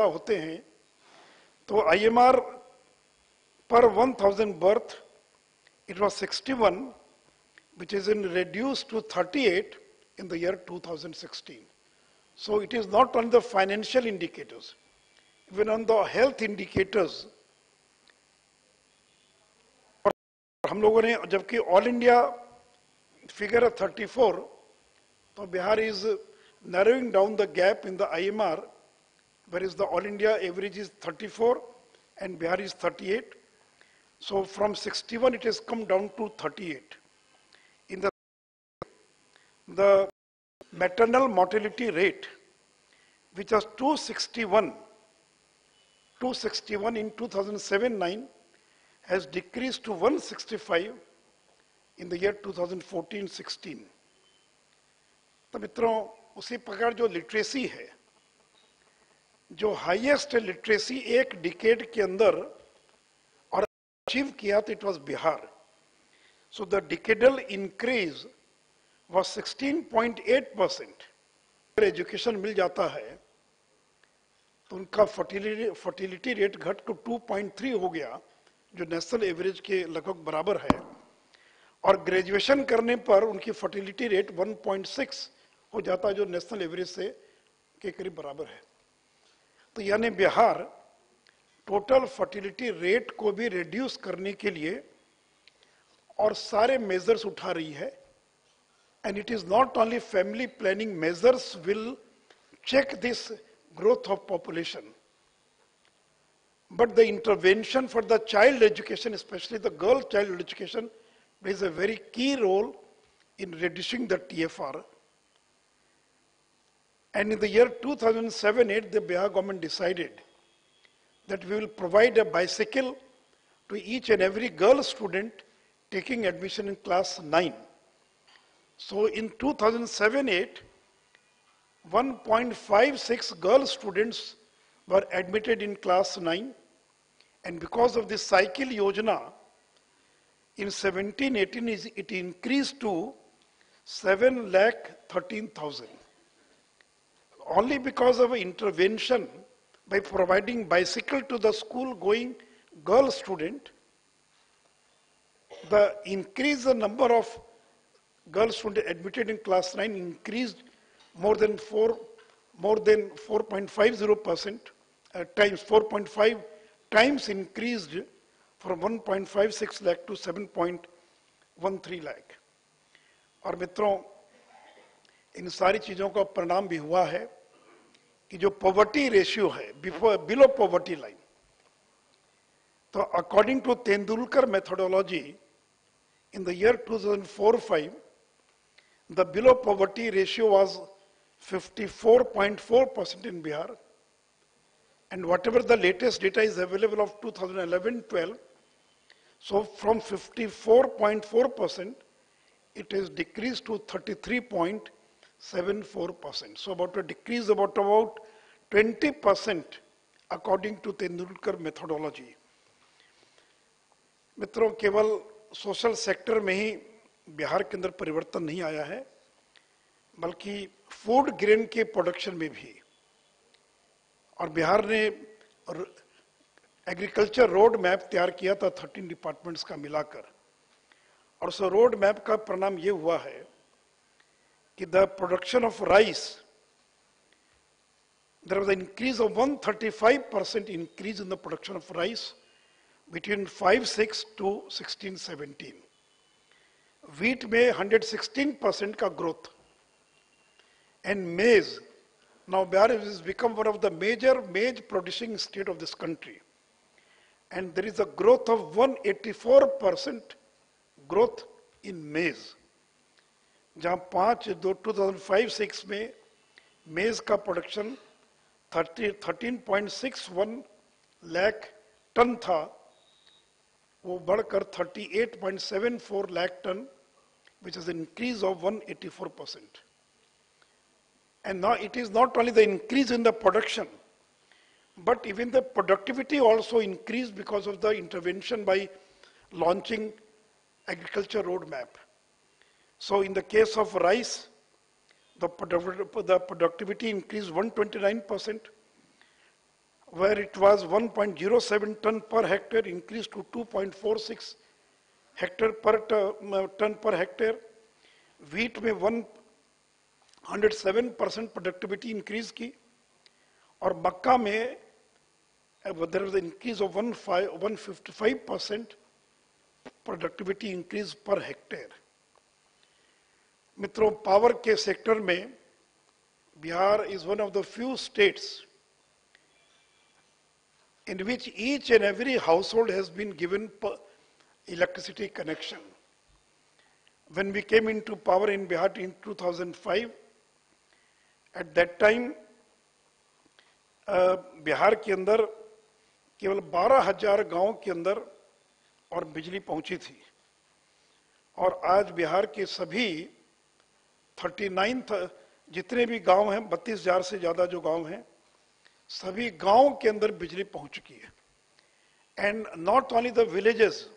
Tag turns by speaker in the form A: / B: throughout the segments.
A: होते हैं तो IMR per 1000 birth it was 61, which is in reduced to 38 in the year 2016. So it is not on the financial indicators, even on the health indicators. हम लोगों ने जबकि all India figure है 34, तो Bihar is narrowing down the gap in the IMR, whereas the all India average is 34 and Bihar is 38. So from 61 it has come down to 38. In the maternal mortality rate, which was 261 in 2007-9, has decreased to 165 in the year 2014-16. तो मित्रों, उसी प्रकार जो literacy है, जो highest literacy एक decade के अंदर और अचीव किया तो it was Bihar. So the decadal increase was 16.8%. अगर एजुकेशन मिल जाता है तो उनका फर्टिलिटी रेट घट टू 2.3 हो गया, जो नेशनल एवरेज के लगभग बराबर है, और ग्रेजुएशन करने पर उनकी फर्टिलिटी रेट 1.6 हो जाता है, जो नेशनल एवरेज से के करीब बराबर है. तो यानी बिहार टोटल फर्टिलिटी रेट को भी रिड्यूस करने के लिए और सारे मेजर्स उठा रही है. And it is not only family planning measures will check this growth of population, but the intervention for the child education, especially the girl child education, plays a very key role in reducing the TFR. And in the year 2007-8, the Bihar government decided that we will provide a bicycle to each and every girl student taking admission in class 9. So in 2007-8, 1.56 girl students were admitted in class 9, and because of this cycle yojana, in 17-18 it increased to 7,13,000. Only because of intervention by providing bicycle to the school going girl student, the increase the number of girl students admitted in class 9 increased more than 4.50% times 4.5 times increased from 1.56 lakh to 7.13 lakh. और मित्रों, इन सारी चीजों का परिणाम भी हुआ है कि जो पॉवर्टी रेशियो है बिलो पॉवर्टी लाइन, तो according to Tendulkar methodology in the year 2004-5, the below poverty ratio was 54.4% in Bihar, and whatever the latest data is available of 2011-12, so from 54.4% it has decreased to 33.74%. So about a decrease about 20% according to Tendulkar methodology. मित्रों, केवल social sector में ही बिहार के अंदर परिवर्तन नहीं आया है, बल्कि फूड ग्रेन के प्रोडक्शन में भी. और बिहार ने एग्रीकल्चर रोड मैप तैयार किया था 13 डिपार्टमेंट्स का मिलाकर, और उस रोड मैप का परिणाम ये हुआ है कि the production of rice, there was an increase of 135% increase in the production of rice between 5-6 to 16-17. Wheat में 116% का growth, and maize. Now Bihar has become one of the major maize producing state of this country, and there is a growth of 184% growth in maize. जहाँ 2005-6 में maize का production 13.61 lakh ton था, वो बढ़कर 38.74 lakh ton, which is an increase of 184%. And now it is not only the increase in the production, but even the productivity also increased because of the intervention by launching agriculture roadmap. So in the case of rice, the productivity increased 129%. where it was 1.07 ton per hectare increased to 2.46 hectare per ton per hectare. Wheat में 107% productivity increase की, और मक्का में there was increase of 155% productivity increase per hectare. मित्रों, power के sector में Bihar is one of the few states in which each and every household has been given electricity connection. When we came into power in Bihar in 2005, at that time Bihar के अंदर केवल 12,000 गांव के अंदर और बिजली पहुंची थी, और आज बिहार के सभी 39 जितने भी गांव हैं, 32,000 से ज्यादा जो गांव हैं, सभी गांव के अंदर बिजली पहुंच चुकी है। And not only the villages,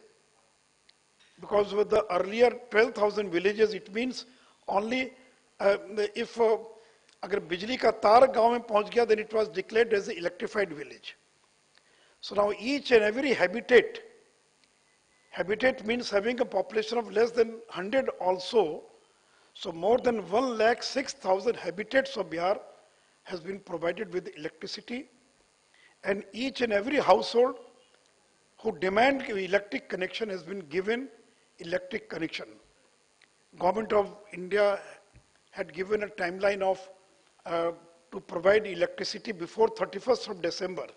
A: because with the earlier 12,000 villages, it means only if अगर बिजली का तार गांव में पहुंच गया, then it was declared as an electrified village. So now each and every habitat means having a population of less than 100 also. So more than 106,000 habitats of Bihar has been provided with electricity, and each and every household who demand electric connection has been given electric connection. Government of India had given a timeline of to provide electricity before 31st of December.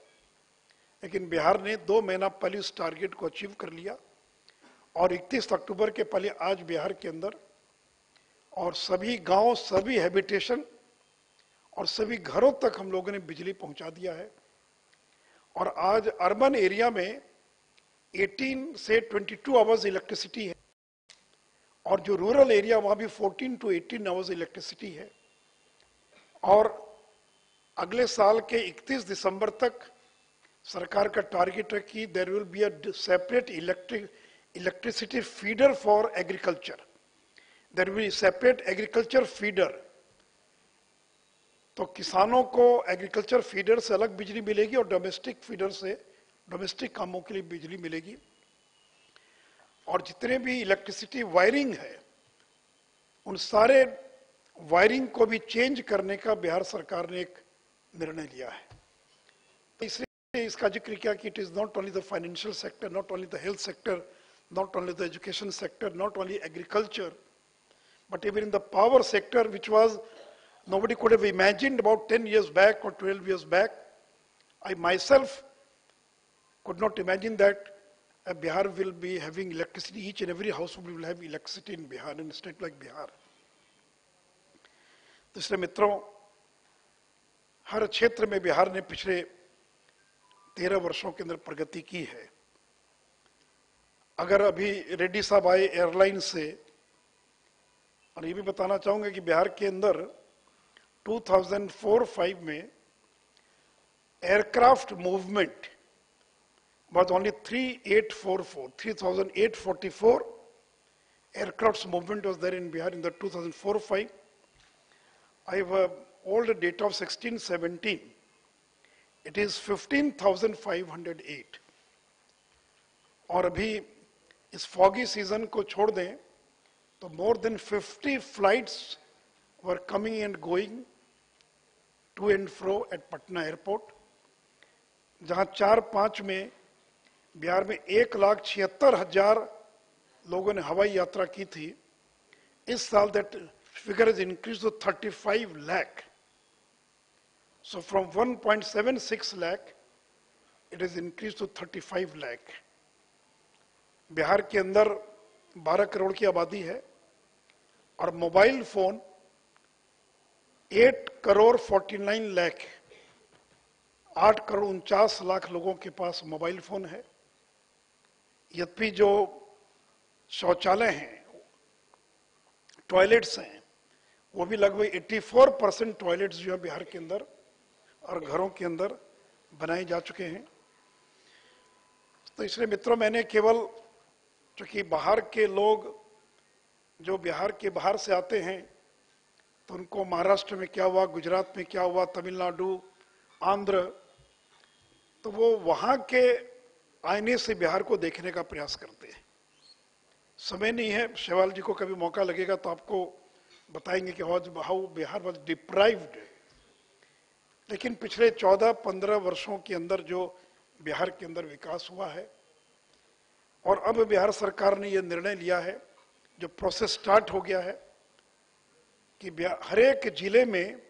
A: लेकिन बिहार ने 2 महीना पहले उस target को achieve कर लिया, और 31 अक्टूबर के पहले आज बिहार के अंदर और सभी गांव, सभी हैबिटेशन और सभी घरों तक हम लोगों ने बिजली पहुंचा दिया है। और आज अर्बन एरिया में 18 से 22 आवर्स इलेक्ट्रिसिटी है, और जो रूरल एरिया वहां भी 14 to 18 आवर्स इलेक्ट्रिसिटी है। और अगले साल के 31 दिसंबर तक सरकार का टारगेट है कि there will be a separate electricity feeder for agriculture, there will be separate agriculture feeder. तो किसानों को एग्रीकल्चर फीडर से अलग बिजली मिलेगी, और डोमेस्टिक फीडर से डोमेस्टिक कामों के लिए बिजली मिलेगी। और जितने भी इलेक्ट्रिसिटी वायरिंग है, उन सारे वायरिंग को भी चेंज करने का बिहार सरकार ने एक निर्णय लिया है। तो इसलिए इसका जिक्र किया कि it is not only the financial sector, not only the health sector, not only the education sector, not only agriculture, but even in the power sector, which was nobody could have imagined about 10 years back or 12 years back. I myself could not imagine that Bihar will be having electricity. Each and every household will have electricity in Bihar, in a state like Bihar. तो इसलिए मित्रों, हर क्षेत्र में बिहार ने पिछले 13 वर्षों के अंदर प्रगति की है। अगर अभी रेड्डी साहब आए एयरलाइन से, और ये भी बताना चाहूंगा कि बिहार के अंदर 2004-05 में aircraft movement was only 3,844 aircrafts movement was there in Bihar in the 2004-05. I have all the data of 16-17. It is 15,508. और अभी इस फॉगी सीजन को छोड़ दें तो more than 50 flights were coming and going to and fro at Patna airport, जहां 4-5 में बिहार में 1,76,000 लोगों ने हवाई यात्रा की थी। इस साल that figure has increased to 35 lakh. So from 1.76 lakh, it has increased to 35 lakh. Bihar के अंदर 12 करोड़ की आबादी है, और मोबाइल फोन 8 करोड़ 49 लाख, 8 करोड़ 49 लाख लोगों के पास मोबाइल फोन है। यद्यपि जो शौचालय हैं, टॉयलेट्स हैं, वो भी लगभग 84% टॉयलेट्स जो है बिहार के अंदर और घरों के अंदर बनाए जा चुके हैं। तो इसलिए मित्रों, मैंने केवल चूंकि बाहर के लोग जो बिहार के बाहर से आते हैं तो उनको महाराष्ट्र में क्या हुआ, गुजरात में क्या हुआ, तमिलनाडु, आंध्र, तो वो वहां के आईने से बिहार को देखने का प्रयास करते हैं। समय नहीं है, शेवाल जी को कभी मौका लगेगा तो आपको बताएंगे कि हाउ बिहार वॉज डिप्राइव्ड। लेकिन पिछले 14-15 वर्षों के अंदर जो बिहार के अंदर विकास हुआ है, और अब बिहार सरकार ने यह निर्णय लिया है, जो प्रोसेस स्टार्ट हो गया है, कि हर एक जिले में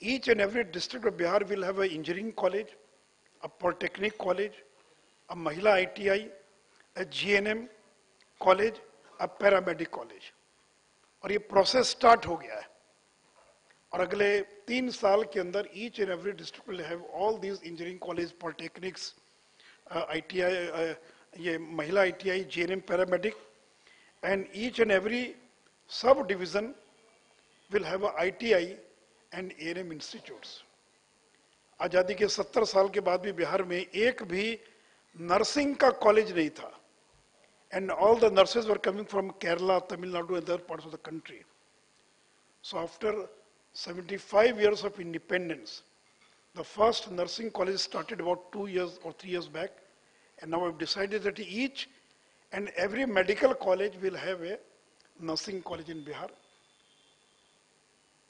A: each and every district of Bihar will have a engineering college, a polytechnic college, a mahila ITI, a GNM college, a paramedic college. और ये प्रोसेस स्टार्ट हो गया है, और अगले 3 साल के अंदर each and every district will have all these engineering college, polytechnics, ITI, ये महिला ITI, GNM, paramedic, and each and every sub division will have a ITI and ANM institutes. आजादी के 70 साल के बाद भी बिहार में एक भी नर्सिंग का कॉलेज नहीं था, and all the nurses were coming from Kerala, Tamil Nadu, and other parts of the country. So after 75 years of independence, the first nursing college started about 2 years or 3 years back, and now we've decided that each and every medical college will have a nursing college in Bihar.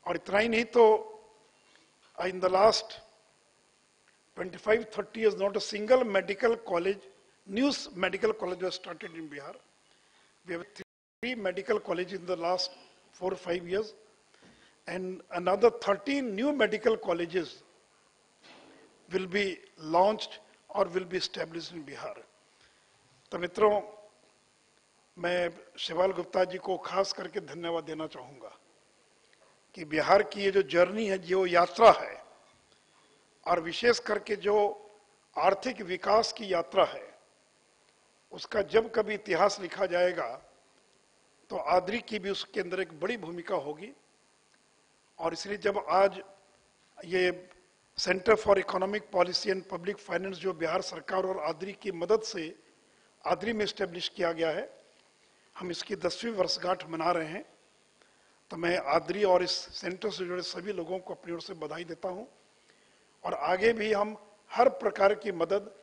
A: और इतना ही नहीं तो in the last 25-30 years, not a single medical college, new medical college was started in Bihar. We have 3 medical colleges in the last 4 or 5 years, and another 13 new medical colleges will be launched or will be established in Bihar. तो मित्रों, मैं शिवाल गुप्ता जी को खास करके धन्यवाद देना चाहूँगा कि बिहार की ये जो जर्नी है, जो यात्रा है, और विशेष करके जो आर्थिक विकास की यात्रा है, उसका जब कभी इतिहास लिखा जाएगा तो आद्री की भी उसके अंदर एक बड़ी भूमिका होगी। और इसलिए जब आज ये centre for economic policy and public finance जो बिहार सरकार और आद्री की मदद से आद्री में इस्टेब्लिश किया गया है, हम इसकी 10वीं वर्षगांठ मना रहे हैं। तो मैं आद्री और इस सेंटर से जुड़े सभी लोगों को अपनी ओर से बधाई देता हूं, और आगे भी हम हर प्रकार की मदद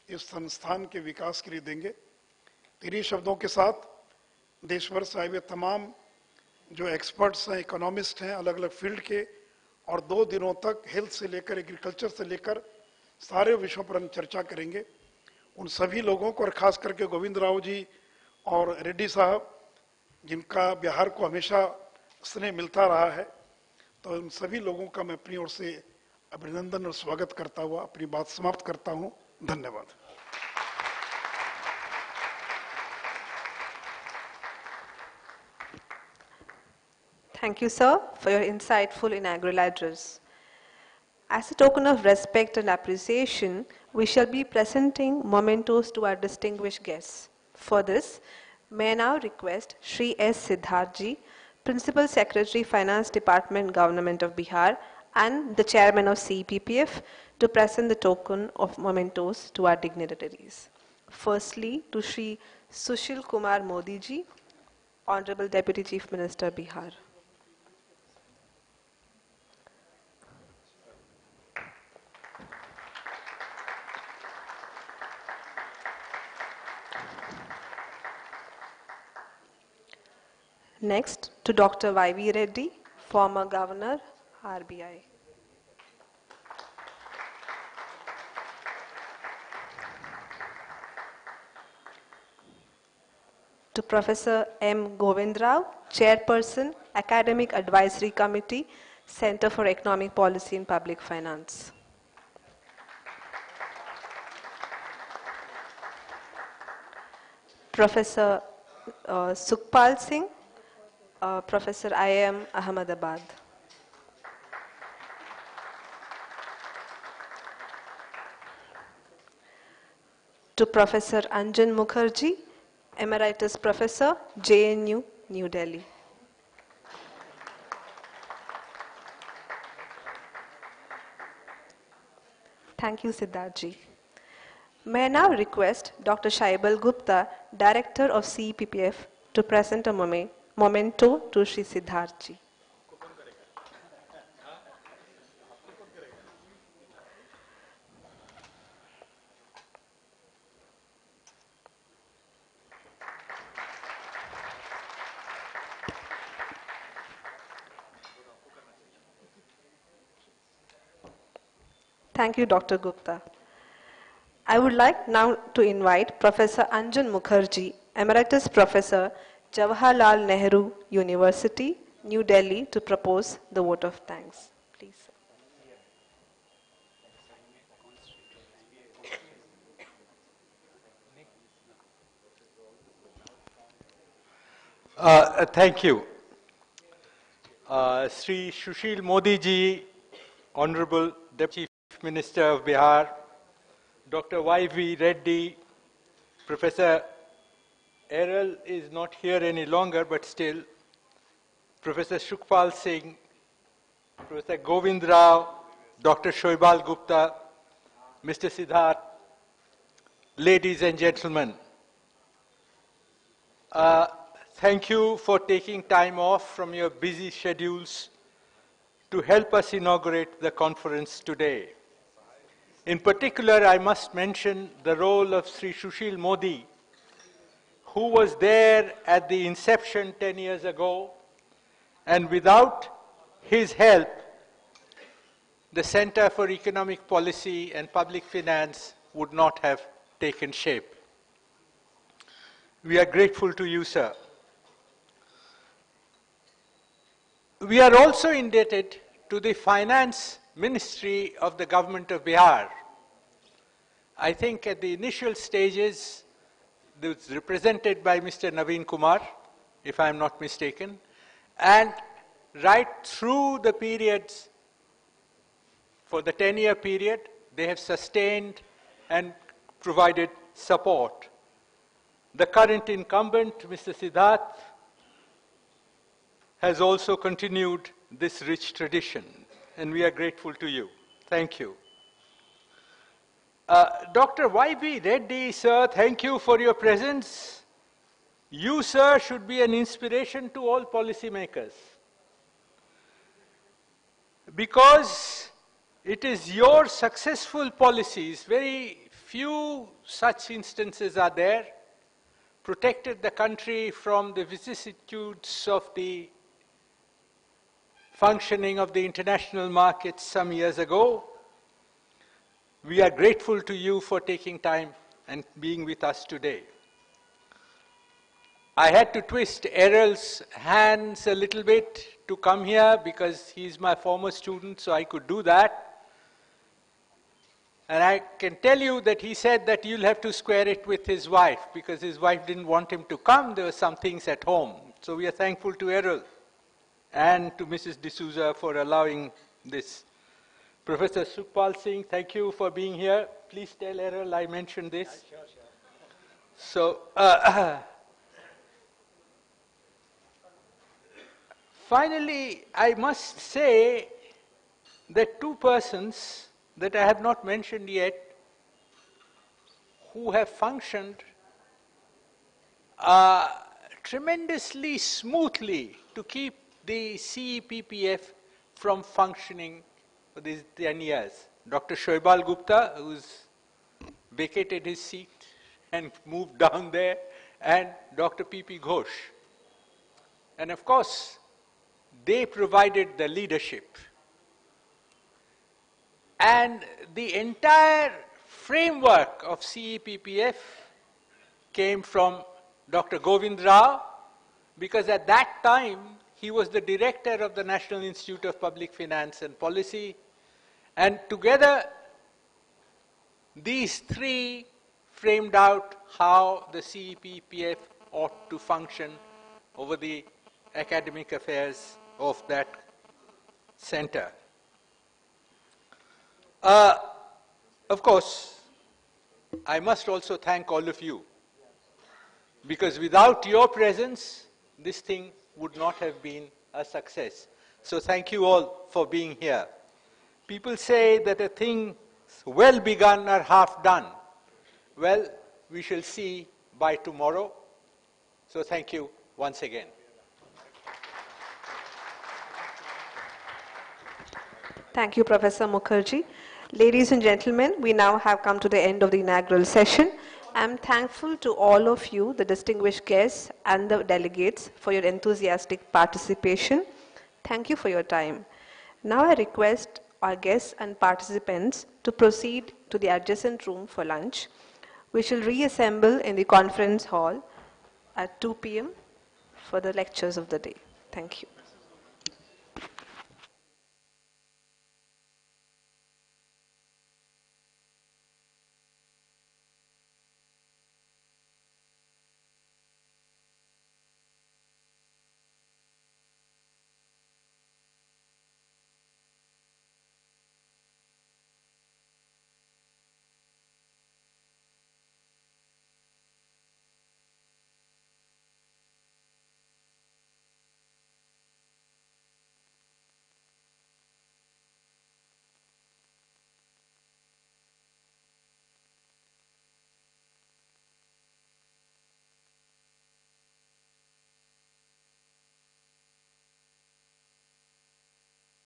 A: इस संस्थान के विकास के लिए देंगे। इन्हीं शब्दों के साथ देश भर से आए हुए तमाम जो एक्सपर्ट्स हैं, इकोनॉमिस्ट हैं, अलग अलग फील्ड के, और 2 दिनों तक हेल्थ से लेकर एग्रीकल्चर से लेकर सारे विषयों पर हम चर्चा करेंगे। उन सभी लोगों को, और खास करके गोविंद राव जी और रेड्डी साहब, जिनका बिहार को हमेशा स्नेह मिलता रहा है, तो उन सभी लोगों का मैं अपनी ओर से अभिनंदन और स्वागत करता हुआ अपनी बात समाप्त करता हूं। धन्यवाद।
B: Thank you, sir, for your insightful inaugural address. As a token of respect and appreciation, we shall be presenting mementos to our distinguished guests. For this, may I now request Shri S. Siddharji, Principal Secretary, Finance Department, Government of Bihar, and the Chairman of CPPF, to present the token of mementos to our dignitaries. Firstly, to Shri Sushil Kumar Modi ji, Honorable Deputy Chief Minister, Bihar. Next, to Dr. Y.V. Reddy, former Governor, RBI. To Professor M. Govindrao, Chairperson, Academic Advisory Committee, Center for Economic Policy and Public Finance. Professor Sukhpal Singh, Professor IIM Ahmedabad. To Professor Anjan Mukherjee, Emeritus Professor, JNU, New Delhi. Thank you, Siddharji. May I now request Dr. Shaibal Gupta, Director of CPPF, to present a memento to Shri Siddharji. Thank you, Dr. Gupta. I would like now to invite Professor Anjan Mukherjee, Emeritus Professor, Jawaharlal Nehru University, New Delhi, to propose the vote of thanks. Please.
C: Thank you. Sri Sushil Modi ji, Honorable Deputy Chief Minister of Bihar, Dr. Y.V. Reddy, Professor Errol is not here any longer, but still, Professor Shukpal Singh, Professor Govind Rao, Dr. Shoibal Gupta, Mr. Siddharth, ladies and gentlemen, thank you for taking time off from your busy schedules to help us inaugurate the conference today. In particular, I must mention the role of Sri Sushil Modi, who was there at the inception 10 years ago, and without his help, the Center for Economic Policy and Public Finance would not have taken shape. We are grateful to you, sir. We are also indebted to the Finance Ministry of the Government of Bihar. I think at the initial stages, it was represented by Mr. Naveen Kumar, if I am not mistaken, and right through the periods, for the 10-year period, they have sustained and provided support. The current incumbent, Mr. Siddharth, has also continued this rich tradition, and we are grateful to you. Thank you. Dr. Y.B. Reddy, sir, thank you for your presence. You, sir, should be an inspiration to all policymakers, because it is your successful policies, very few such instances are there, protected the country from the vicissitudes of the functioning of the international markets some years ago. We are grateful to you for taking time and being with us today. I had to twist Errol's hands a little bit to come here because he's my former student, so I could do that. And I can tell you that he said that you'll have to square it with his wife, because his wife didn't want him to come. There were some things at home. So we are thankful to Errol and to Mrs. D'Souza for allowing this. Professor Shukpal Singh, thank you for being here. Please tell Errol I mentioned this. Yeah, sure. So, finally, I must say that two persons that I have not mentioned yet, who have functioned tremendously smoothly to keep the CEPPF from functioning for these 10 years. Dr. Shoibal Gupta, who's vacated his seat and moved down there, and Dr. P.P. Ghosh. And of course, they provided the leadership. And the entire framework of CEPPF came from Dr. Govind Rao, because at that time, he was the director of the National Institute of Public Finance and Policy. And together, these three framed out how the CEPPF ought to function over the academic affairs of that center. Of course, I must also thank all of you, because without your presence, this thing would not have been a success. So thank you all for being here. People say that a thing well begun or half done. Well, we shall see by tomorrow. So thank you once again.
B: Thank you, Professor Mukherjee. Ladies and gentlemen, we now have come to the end of the inaugural session. I am thankful to all of you, the distinguished guests and the delegates, for your enthusiastic participation. Thank you for your time. Now I request our guests and participants to proceed to the adjacent room for lunch. We shall reassemble in the conference hall at 2 p.m. for the lectures of the day. Thank you.